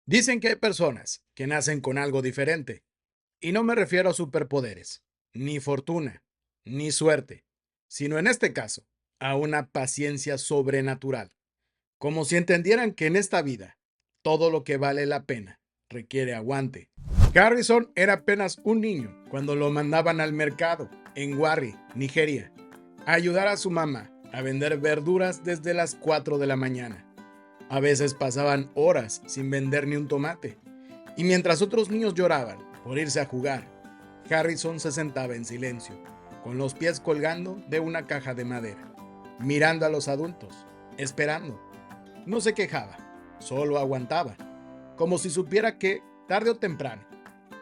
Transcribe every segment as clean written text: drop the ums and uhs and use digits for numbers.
Dicen que hay personas que nacen con algo diferente, y no me refiero a superpoderes, ni fortuna, ni suerte, sino en este caso, a una paciencia sobrenatural, como si entendieran que en esta vida todo lo que vale la pena requiere aguante. Harrison era apenas un niño cuando lo mandaban al mercado en Warri, Nigeria, a ayudar a su mamá a vender verduras desde las 4 de la mañana. A veces pasaban horas sin vender ni un tomate. Y mientras otros niños lloraban por irse a jugar, Harrison se sentaba en silencio, con los pies colgando de una caja de madera, mirando a los adultos, esperando. No se quejaba, solo aguantaba, como si supiera que, tarde o temprano,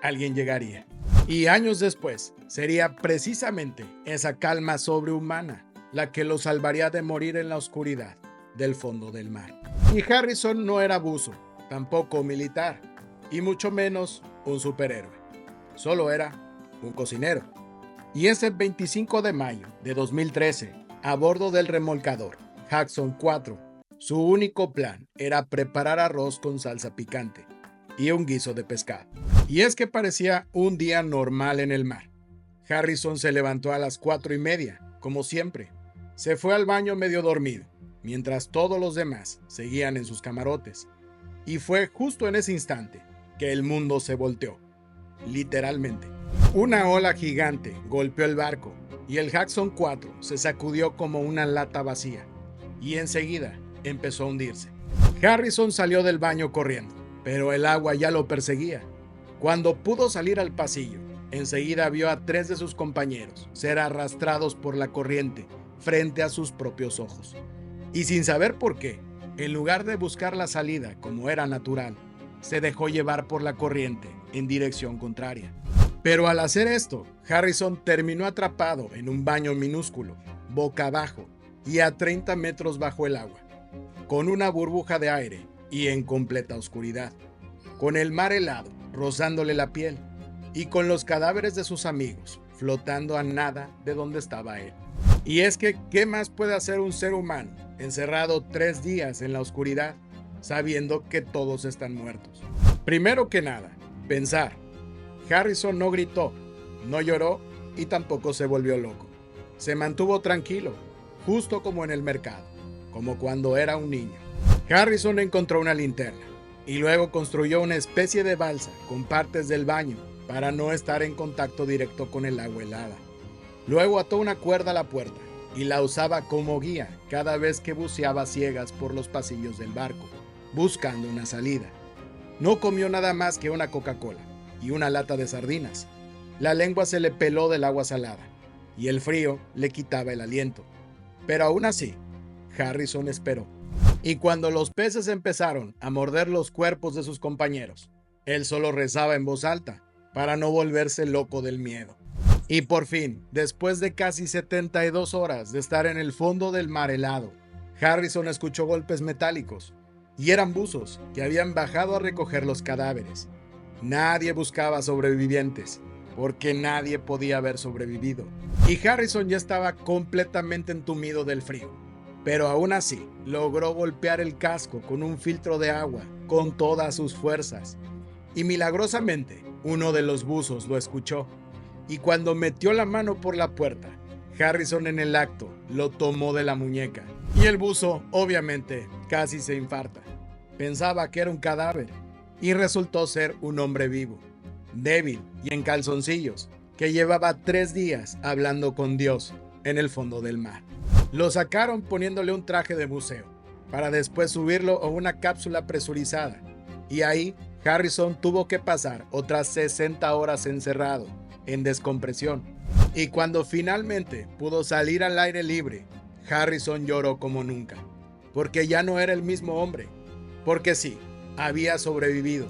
alguien llegaría. Y años después, sería precisamente esa calma sobrehumana la que lo salvaría de morir en la oscuridad del fondo del mar. Y Harrison no era buzo, tampoco militar, y mucho menos un superhéroe. Solo era un cocinero. Y ese 25 de mayo de 2013, a bordo del remolcador Hudson 4, su único plan era preparar arroz con salsa picante y un guiso de pescado. Y es que parecía un día normal en el mar. Harrison se levantó a las 4:30, como siempre. Se fue al baño medio dormido, mientras todos los demás seguían en sus camarotes. Y fue justo en ese instante que el mundo se volteó, literalmente. Una ola gigante golpeó el barco y el Hudson 4 se sacudió como una lata vacía y enseguida empezó a hundirse. Harrison salió del baño corriendo, pero el agua ya lo perseguía. Cuando pudo salir al pasillo, enseguida vio a 3 de sus compañeros ser arrastrados por la corriente frente a sus propios ojos. Y sin saber por qué, en lugar de buscar la salida como era natural, se dejó llevar por la corriente en dirección contraria. Pero al hacer esto, Harrison terminó atrapado en un baño minúsculo, boca abajo y a 30 metros bajo el agua, con una burbuja de aire y en completa oscuridad, con el mar helado rozándole la piel y con los cadáveres de sus amigos flotando a nada de donde estaba él. Y es que, ¿qué más puede hacer un ser humano encerrado 3 días en la oscuridad, sabiendo que todos están muertos? Primero que nada, pensar. Harrison no gritó, no lloró y tampoco se volvió loco. Se mantuvo tranquilo, justo como en el mercado, como cuando era un niño. Harrison encontró una linterna y luego construyó una especie de balsa con partes del baño para no estar en contacto directo con el agua helada. Luego ató una cuerda a la puerta y la usaba como guía cada vez que buceaba a ciegas por los pasillos del barco, buscando una salida. No comió nada más que una Coca-Cola y una lata de sardinas. La lengua se le peló del agua salada y el frío le quitaba el aliento. Pero aún así, Harrison esperó. Y cuando los peces empezaron a morder los cuerpos de sus compañeros, él solo rezaba en voz alta para no volverse loco del miedo. Y por fin, después de casi 72 horas de estar en el fondo del mar helado, Harrison escuchó golpes metálicos, y eran buzos que habían bajado a recoger los cadáveres. Nadie buscaba sobrevivientes, porque nadie podía haber sobrevivido. Y Harrison ya estaba completamente entumido del frío, pero aún así logró golpear el casco con un filtro de agua con todas sus fuerzas. Y milagrosamente, uno de los buzos lo escuchó. Y cuando metió la mano por la puerta, Harrison en el acto lo tomó de la muñeca. Y el buzo, obviamente, casi se infarta. Pensaba que era un cadáver y resultó ser un hombre vivo, débil y en calzoncillos, que llevaba 3 días hablando con Dios en el fondo del mar. Lo sacaron poniéndole un traje de buceo, para después subirlo a una cápsula presurizada. Y ahí Harrison tuvo que pasar otras 60 horas encerrado, en descompresión. Y cuando finalmente pudo salir al aire libre, Harrison lloró como nunca, porque ya no era el mismo hombre, porque sí, había sobrevivido,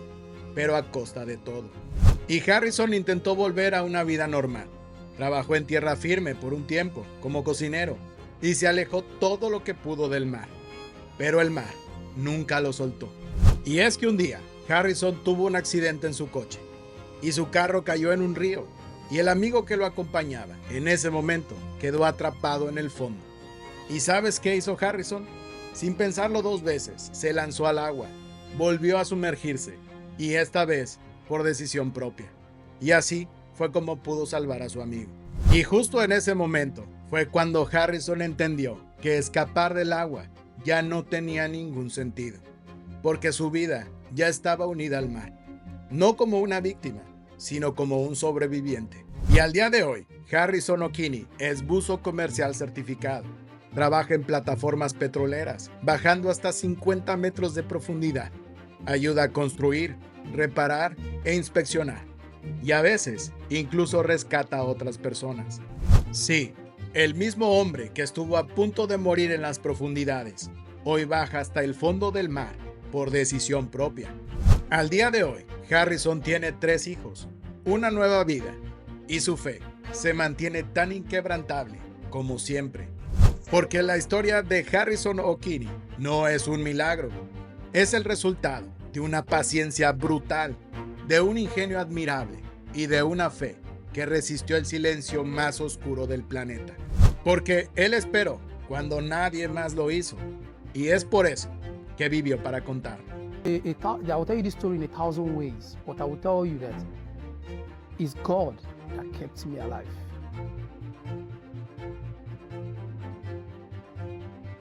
pero a costa de todo. Y Harrison intentó volver a una vida normal. Trabajó en tierra firme por un tiempo, como cocinero, y se alejó todo lo que pudo del mar. Pero el mar nunca lo soltó. Y es que un día, Harrison tuvo un accidente en su coche, y su carro cayó en un río, y el amigo que lo acompañaba en ese momento quedó atrapado en el fondo. ¿Y sabes qué hizo Harrison? Sin pensarlo 2 veces, se lanzó al agua volvió a sumergirse, y esta vez por decisión propia. Y así fue como pudo salvar a su amigo. Y justo en ese momento fue cuando Harrison entendió que escapar del agua ya no tenía ningún sentido, porque su vida ya estaba unida al mar, no como una víctima, sino como un sobreviviente. Y al día de hoy, Harrison O'Kinney es buzo comercial certificado. Trabaja en plataformas petroleras, bajando hasta 50 metros de profundidad. Ayuda a construir, reparar e inspeccionar. Y a veces, incluso rescata a otras personas. Sí, el mismo hombre que estuvo a punto de morir en las profundidades, hoy baja hasta el fondo del mar por decisión propia. Al día de hoy, Harrison tiene 3 hijos, una nueva vida, y su fe se mantiene tan inquebrantable como siempre. Porque la historia de Harrison O'Kinney no es un milagro, es el resultado de una paciencia brutal, de un ingenio admirable y de una fe que resistió el silencio más oscuro del planeta. Porque él esperó cuando nadie más lo hizo, y es por eso que vivió para contar. I will tell you this story in 1,000 ways, but I will tell you that it's God that kept me alive.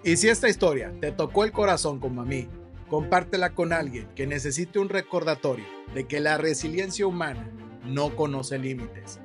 Y si esta historia te tocó el corazón como a mí, compártela con alguien que necesite un recordatorio de que la resiliencia humana no conoce límites.